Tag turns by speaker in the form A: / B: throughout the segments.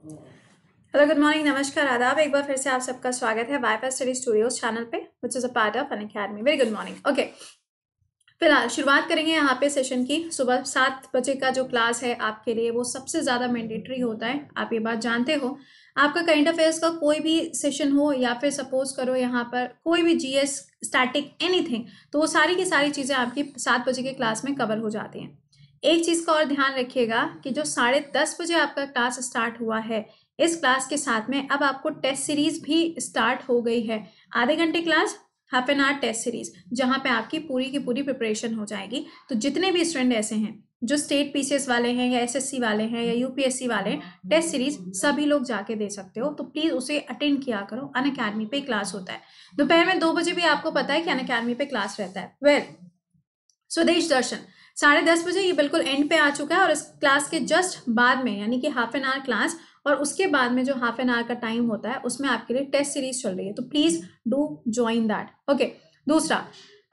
A: Hello, good morning, नमस्कार, आदाब। एक बार फिर से आप सबका स्वागत है वाईफाई स्टडी स्टूडियोज चैनल पे, which is a part of Unacademy. Very good morning. Okay, फिलहाल शुरुआत करेंगे यहाँ पे सेशन की। सुबह 7 बजे का जो क्लास है आपके लिए वो सबसे ज़्यादा मैंडेटरी होता है, आप ये बात जानते हो। आपका करंट अफेयर्स का कोई भी सेशन हो या फिर सपोज करो यहाँ पर कोई भी जीएस, स्टैटिक, एनीथिंग, तो वो सारी की सारी चीज़ें आपकी 7 बजे के क्लास में कवर हो जाती हैं। एक चीज़ का और ध्यान रखिएगा कि जो 10:30 बजे आपका क्लास स्टार्ट हुआ है, इस क्लास के साथ में अब आपको टेस्ट सीरीज भी स्टार्ट हो गई है। आधे घंटे class, half an hour test series, जहां पे आपकी पूरी की पूरी प्रिपरेशन हो जाएगी। तो जितने भी स्टूडेंट ऐसे हैं जो स्टेट पीसीएस वाले हैं या एसएससी वाले हैं या यूपीएससी वाले हैं, टेस्ट सीरीज सभी लोग जाके दे सकते हो। तो प्लीज उसे अटेंड किया करो, अनअकैडमी पे क्लास होता है। दोपहर में 2 बजे भी आपको पता है कि अनअकैडमी पे क्लास रहता है। वेल, स्वदेश दर्शन 10:30 बजे, ये बिल्कुल एंड पे आ चुका है। और इस क्लास के जस्ट बाद में, यानी कि हाफ एन आवर क्लास और उसके बाद में जो हाफ एन आवर का टाइम होता है, उसमें आपके लिए टेस्ट सीरीज चल रही है। तो please do join that. Okay, दूसरा,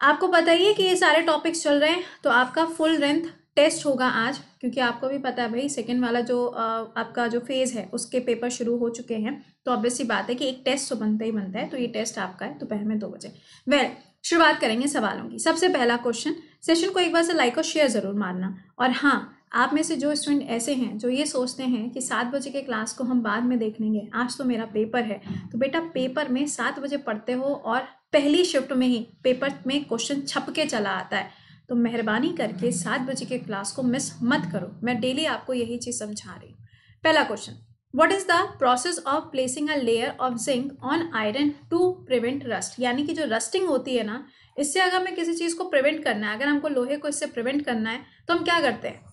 A: आपको पता ही है कि ये सारे टॉपिक्स चल रहे हैं, तो आपका फुल लेंथ टेस्ट होगा आज, क्योंकि आपको भी पता है भाई, सेकेंड वाला जो आपका जो फेज है उसके पेपर शुरू हो चुके हैं। तो ऑब्वियस सी बात है कि एक टेस्ट तो बनता ही बनता है। तो ये टेस्ट आपका है दोपहर में 2 बजे। वेल, शुरुआत करेंगे सवालों की। सबसे पहला क्वेश्चन, सेशन को एक बार से लाइक और शेयर जरूर मारना। और हाँ, आप में से जो स्टूडेंट ऐसे हैं जो ये सोचते हैं कि 7 बजे के क्लास को हम बाद में देख लेंगे, आज तो मेरा पेपर है, तो बेटा पेपर में 7 बजे पढ़ते हो और पहली शिफ्ट में ही पेपर में क्वेश्चन छप के चला आता है। तो मेहरबानी करके 7 बजे के क्लास को मिस मत करो। मैं डेली आपको यही चीज समझा रही हूँ। पहला question, what is the process of placing a layer of zinc on iron to prevent rust? यानी कि जो रस्टिंग होती है ना, इससे अगर हमें किसी चीज को प्रिवेंट करना है, अगर हमको लोहे को इससे प्रिवेंट करना है, तो हम क्या करते हैं,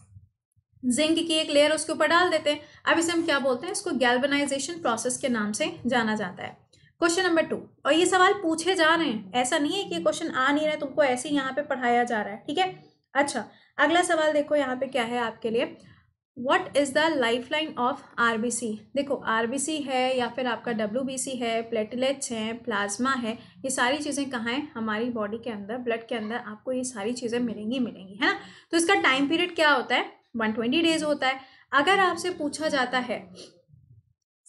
A: जिंक की एक लेयर उसके ऊपर डाल देते हैं। अब इसे हम क्या बोलते हैं, इसको गैल्वेनाइजेशन प्रोसेस के नाम से जाना जाता है। क्वेश्चन नंबर 2, और ये सवाल पूछे जा रहे हैं, ऐसा नहीं है कि ये क्वेश्चन आ नहीं रहा है, तुमको ऐसे ही यहाँ पे पढ़ाया जा रहा है, ठीक है। अच्छा, अगला सवाल देखो यहाँ पे क्या है आपके लिए। What is the lifeline of RBC? देखो, आरबीसी है या फिर आपका डब्ल्यूबीसी है, प्लेटलेट्स हैं, प्लाज्मा है, ये सारी चीज़ें कहाँ हैं, हमारी बॉडी के अंदर, ब्लड के अंदर आपको ये सारी चीज़ें मिलेंगी मिलेंगी, है ना। तो इसका टाइम पीरियड क्या होता है, 120 डेज होता है। अगर आपसे पूछा जाता है,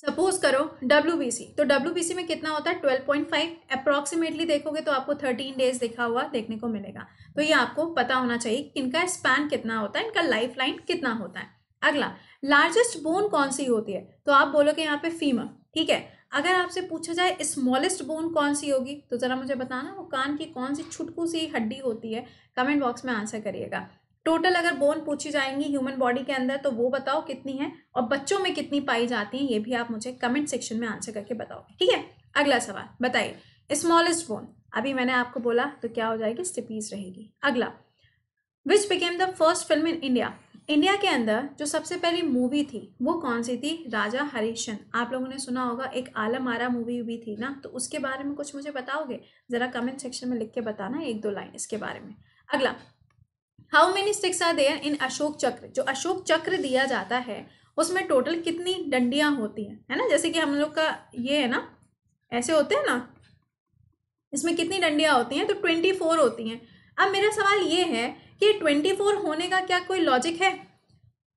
A: सपोज करो डब्ल्यूबीसी, तो डब्ल्यूबीसी में कितना होता है, 12.5 अप्रोक्सीमेटली देखोगे तो आपको 13 डेज देखा हुआ देखने को मिलेगा। तो ये आपको पता होना चाहिए कि इनका स्पैन कितना होता है, इनका लाइफ लाइन कितना होता है। अगला, लार्जेस्ट बोन कौन सी होती है, तो आप बोलोगे यहाँ पे फीमर, ठीक है। अगर आपसे पूछा जाए स्मॉलेस्ट बोन कौन सी होगी, तो जरा मुझे बताना वो कान की कौन सी छुटकू सी हड्डी होती है, कमेंट बॉक्स में आंसर करिएगा। टोटल अगर बोन पूछी जाएंगी ह्यूमन बॉडी के अंदर, तो वो बताओ कितनी है, और बच्चों में कितनी पाई जाती हैं, ये भी आप मुझे कमेंट सेक्शन में आंसर करके बताओगे, ठीक है। अगला सवाल बताइए, स्मॉलेस्ट बोन, अभी मैंने आपको बोला तो क्या हो जाएगी, स्टिपीज रहेगी। अगला, which became the first film in India? India के अंदर जो सबसे पहली मूवी थी वो कौन सी थी, राजा हरिश्चंद्र। आप लोगों ने सुना होगा, एक आलम आरा मूवी भी थी ना, तो उसके बारे में कुछ मुझे बताओगे, जरा कमेंट सेक्शन में लिख के बताना 1-2 लाइन इसके बारे में। अगला, how many sticks are there in Ashok Chakra? जो अशोक चक्र दिया जाता है उसमें टोटल कितनी डंडियां होती हैं, है ना। जैसे कि हम लोग का ये है ना, ऐसे होते हैं ना, इसमें कितनी डंडियां होती हैं, तो 24 होती हैं। अब मेरा सवाल ये है कि 24 होने का क्या कोई लॉजिक है?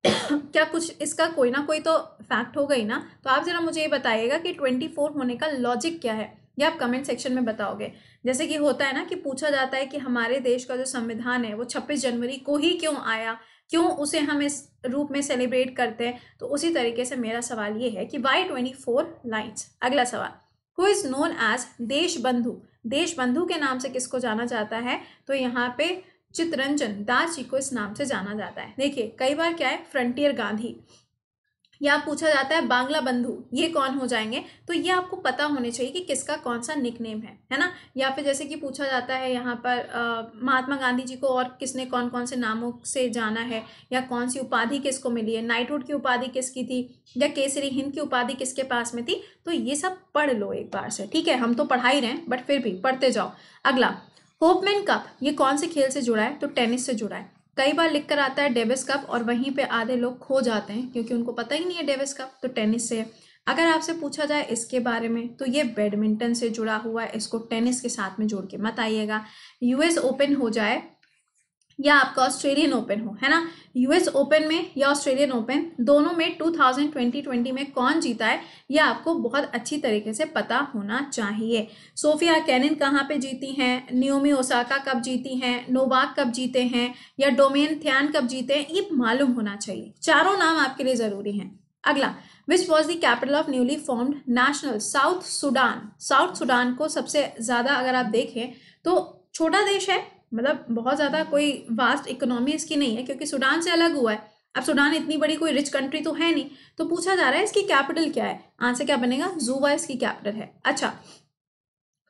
A: क्या कुछ इसका कोई ना कोई तो फैक्ट होगा ही ना। तो आप जरा मुझे ये बताइएगा कि 24 होने का लॉजिक क्या है, ये आप कमेंट सेक्शन में बताओगे। जैसे कि होता है ना कि पूछा जाता है कि हमारे देश का जो संविधान है वो 26 जनवरी को ही क्यों आया, क्यों उसे हम इस रूप में सेलिब्रेट करते हैं। तो उसी तरीके से मेरा सवाल ये है कि वाई 24 लाइन्स। अगला सवाल, हु इज नोन एज देश बंधु? देश बंधु के नाम से किसको जाना जाता है, तो यहाँ पे चित्तरंजन दास जी को इस नाम से जाना जाता है। देखिए, कई बार क्या है, फ्रंटियर गांधी, या पूछा जाता है बांग्ला बंधु, ये कौन हो जाएंगे। तो ये आपको पता होने चाहिए कि किसका कौन सा निकनेम है ना। या फिर जैसे कि पूछा जाता है यहाँ पर महात्मा गांधी जी को और किसने कौन कौन से नामों से जाना है, या कौन सी उपाधि किसको मिली है, नाइटहुड की उपाधि किसकी थी, या केसरी हिंद की उपाधि किसके पास में थी। तो ये सब पढ़ लो एक बार से, ठीक है। हम तो पढ़ा ही रहे हैं, बट फिर भी पढ़ते जाओ। अगला, होपमैन कप, ये कौन से खेल से जुड़ा है, तो टेनिस से जुड़ा है। कई बार लिख कर आता है डेविस कप, और वहीं पे आधे लोग खो जाते हैं क्योंकि उनको पता ही नहीं है डेविस कप, तो टेनिस से है। अगर आपसे पूछा जाए इसके बारे में, तो ये बैडमिंटन से जुड़ा हुआ है, इसको टेनिस के साथ में जोड़ के मत आइएगा। यूएस ओपन हो जाए या आपका ऑस्ट्रेलियन ओपन हो, है ना, यूएस ओपन में या ऑस्ट्रेलियन ओपन, दोनों में 2020 में कौन जीता है ये आपको बहुत अच्छी तरीके से पता होना चाहिए। सोफिया केनिन कहाँ पे जीती हैं, नियोमी ओसाका कब जीती हैं, नोवाक कब जीते हैं, या डोमेन थियान कब जीते हैं, ये मालूम होना चाहिए। चारों नाम आपके लिए जरूरी हैं। अगला, which was the capital of newly formed national south Sudan. South Sudan को सबसे ज्यादा अगर आप देखें तो छोटा देश है, मतलब बहुत ज़्यादा कोई वास्ट इकोनॉमी इसकी नहीं है, क्योंकि सूडान से अलग हुआ है। अब सूडान इतनी बड़ी कोई रिच कंट्री तो है नहीं, तो पूछा जा रहा है इसकी कैपिटल क्या है। आंसर क्या बनेगा, जुबा इसकी कैपिटल है। अच्छा,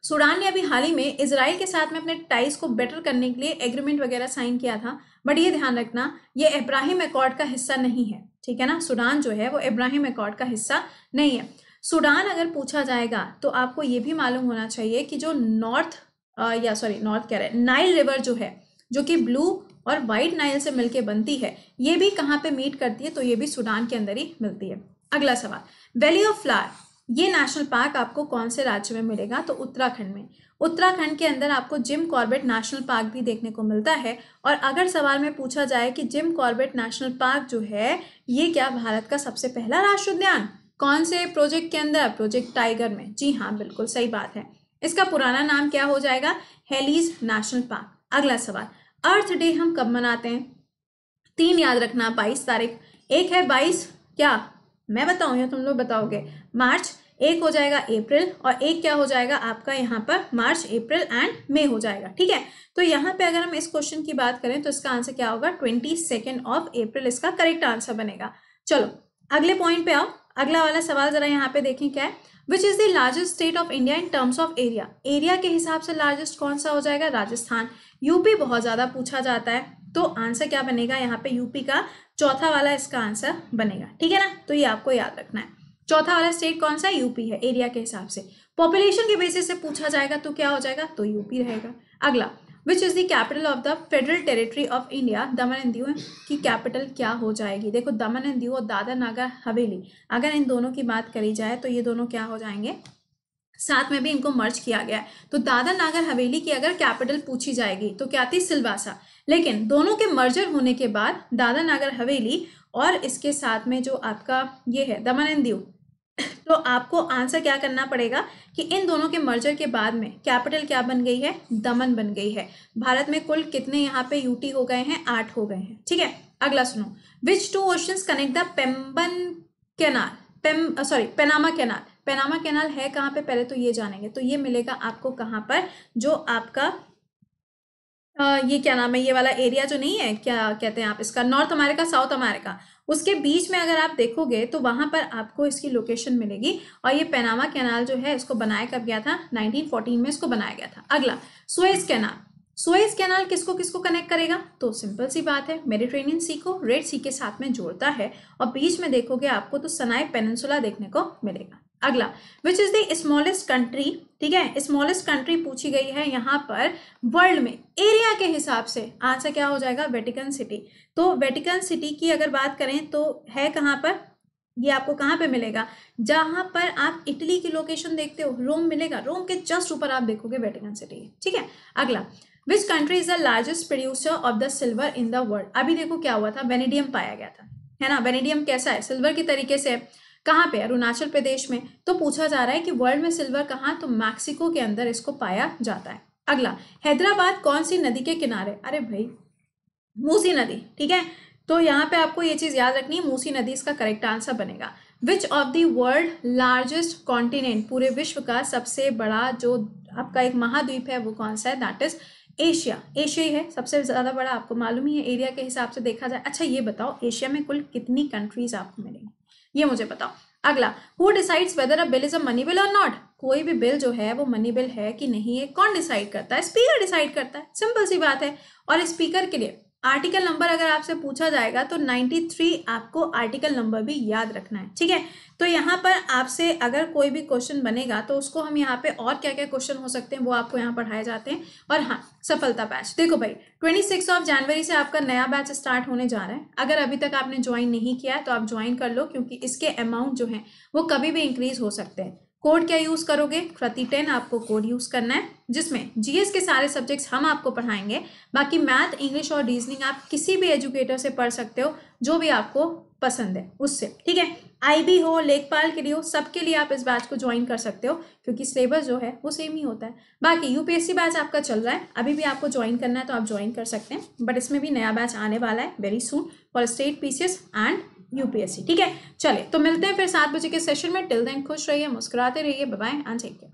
A: सूडान ने अभी हाल ही में इजराइल के साथ में अपने टाइज को बेटर करने के लिए एग्रीमेंट वगैरह साइन किया था, बट ये ध्यान रखना ये इब्राहिम अकॉर्ड का हिस्सा नहीं है, ठीक है ना। सूडान जो है वो इब्राहिम अकॉर्ड का हिस्सा नहीं है। सूडान अगर पूछा जाएगा तो आपको ये भी मालूम होना चाहिए कि जो नॉर्थ कह रहे हैं, नाइल रिवर जो है, जो कि ब्लू और वाइट नाइल से मिलके बनती है, ये भी कहाँ पे मीट करती है, तो ये भी सूडान के अंदर ही मिलती है। अगला सवाल, वैली ऑफ फ्लावर, ये नेशनल पार्क आपको कौन से राज्य में मिलेगा, तो उत्तराखंड में। उत्तराखंड के अंदर आपको जिम कॉर्बेट नेशनल पार्क भी देखने को मिलता है। और अगर सवाल में पूछा जाए कि जिम कॉर्बेट नेशनल पार्क जो है ये क्या भारत का सबसे पहला राष्ट्रीय उद्यान, कौन से प्रोजेक्ट के अंदर, प्रोजेक्ट टाइगर में। जी हाँ, बिल्कुल सही बात है। इसका पुराना नाम क्या हो जाएगा, हेलीज नेशनल पार्क। अगला सवाल, अर्थ डे हम कब मनाते हैं, 3 याद रखना, 22 तारीख। एक है 22, क्या मैं बताऊं या तुम लोग बताओगे, मार्च। एक हो जाएगा अप्रैल, और एक क्या हो जाएगा आपका यहाँ पर मार्च, अप्रैल एंड मई हो जाएगा, ठीक है। तो यहाँ पे अगर हम इस क्वेश्चन की बात करें तो इसका आंसर क्या होगा, 22 ऑफ अप्रैल इसका करेक्ट आंसर बनेगा। चलो अगले पॉइंट पे आओ। अगला वाला सवाल जरा यहाँ पे देखें क्या है, which is the largest state of India in terms of area. Area के हिसाब से लार्जेस्ट कौन सा हो जाएगा, राजस्थान। यूपी बहुत ज्यादा पूछा जाता है, तो आंसर क्या बनेगा यहाँ पे, यूपी का चौथा वाला इसका आंसर बनेगा, ठीक है ना। तो ये आपको याद रखना है, चौथा वाला स्टेट कौन सा है, यूपी है एरिया के हिसाब से। पॉपुलेशन के बेसिस से पूछा जाएगा तो क्या हो जाएगा, तो यूपी रहेगा। अगला, which is the capital of the federal territory of India, Daman and Diu की कैपिटल क्या हो जाएगी। देखो दमन एंड दीव और दादर नागर हवेली, अगर इन दोनों की बात करी जाए तो ये दोनों क्या हो जाएंगे, साथ में भी इनको मर्ज किया गया है। तो दादर नागर हवेली की अगर कैपिटल पूछी जाएगी तो क्या थी, सिलवासा। लेकिन दोनों के मर्जर होने के बाद दादर नागर हवेली और इसके साथ में जो आपका ये है दमन एंड दीव, तो आपको आंसर क्या करना पड़ेगा कि इन दोनों के मर्जर के बाद में कैपिटल क्या बन गई है, दमन बन गई है। भारत में कुल कितने यहाँ पे यूटी हो गए हैं, 8 हो गए हैं, ठीक है। अगला सुनो, विच 2 oceans connect the Panama canal. Panama canal है कहाँ पे, पहले तो ये जानेंगे। तो ये मिलेगा आपको कहाँ पर, जो आपका ये क्या नाम है, ये वाला एरिया जो नहीं है, क्या कहते हैं आप इसका, नॉर्थ अमेरिका साउथ अमेरिका, उसके बीच में अगर आप देखोगे तो वहां पर आपको इसकी लोकेशन मिलेगी। और ये पैनामा कैनाल जो है इसको बनाया कब गया था, 1914 में इसको बनाया गया था। अगला, सुएज कैनाल। सुएज कैनाल किसको किसको कनेक्ट करेगा, तो सिंपल सी बात है, मेडिटेरेनियन सी को रेड सी के साथ में जोड़ता है। और बीच में देखोगे आपको तो सनाई पेनिनसुला देखने को मिलेगा। अगला, which is the smallest country, ठीक है, स्मॉलेस्ट कंट्री पूछी गई है यहाँ पर वर्ल्ड में एरिया के हिसाब से। आंसर क्या हो जाएगा, वेटिकन सिटी। तो वेटिकन सिटी की अगर बात करें तो है कहाँ पर, ये आपको कहाँ पे मिलेगा, जहां पर आप इटली की लोकेशन देखते हो, रोम मिलेगा, रोम के जस्ट ऊपर आप देखोगे वेटिकन सिटी, ठीक है। अगला, which country is the largest producer of the silver in the world. अभी देखो क्या हुआ था, वेनेडियम पाया गया था, है ना। वेनेडियम कैसा है, सिल्वर की तरीके से, कहाँ पे, अरुणाचल प्रदेश में। तो पूछा जा रहा है कि वर्ल्ड में सिल्वर कहाँ, तो मैक्सिको के अंदर इसको पाया जाता है। अगला, हैदराबाद कौन सी नदी के किनारे, अरे भाई मूसी नदी, ठीक है। तो यहाँ पे आपको ये चीज याद रखनी है, मूसी नदी इसका करेक्ट आंसर बनेगा। Which of the world largest continent, पूरे विश्व का सबसे बड़ा जो आपका एक महाद्वीप है वो कौन सा है, दैट इज एशिया। एशिया ही है सबसे ज्यादा बड़ा, आपको मालूम ही है एरिया के हिसाब से देखा जाए। अच्छा ये बताओ, एशिया में कुल कितनी कंट्रीज आपको मिलेंगी, ये मुझे बताओ। अगला, who decides whether a bill is a money bill और नॉट। कोई भी बिल जो है वो मनी बिल है कि नहीं है, कौन डिसाइड करता है, स्पीकर डिसाइड करता है, सिंपल सी बात है। और स्पीकर के लिए आर्टिकल नंबर अगर आपसे पूछा जाएगा तो 93 आपको आर्टिकल नंबर भी याद रखना है, ठीक है। तो यहाँ पर आपसे अगर कोई भी क्वेश्चन बनेगा तो उसको हम यहाँ पे और क्या क्या क्वेश्चन हो सकते हैं वो आपको यहाँ पढ़ाए जाते हैं। और हाँ, सफलता बैच देखो भाई, 26 जनवरी से आपका नया बैच स्टार्ट होने जा रहा है। अगर अभी तक आपने ज्वाइन नहीं किया है तो आप ज्वाइन कर लो, क्योंकि इसके अमाउंट जो है वो कभी भी इंक्रीज हो सकते हैं। कोड क्या यूज़ करोगे, प्रति 10 आपको कोड यूज़ करना है, जिसमें जीएस के सारे सब्जेक्ट्स हम आपको पढ़ाएंगे। बाकी मैथ, इंग्लिश और रीजनिंग आप किसी भी एजुकेटर से पढ़ सकते हो, जो भी आपको पसंद है उससे, ठीक है। आईबी हो, लेखपाल के लिए हो, सबके लिए आप इस बैच को ज्वाइन कर सकते हो, क्योंकि सिलेबस जो है वो सेम ही होता है। बाकी यूपीएससी बैच आपका चल रहा है, अभी भी आपको ज्वाइन करना है तो आप ज्वाइन कर सकते हैं, बट इसमें भी नया बैच आने वाला है very soon for state PCS and UPSC, ठीक है। चलिए तो मिलते हैं फिर 7 बजे के सेशन में। टिल देन खुश रहिए, मुस्कुराते रहिए, bye bye and take care.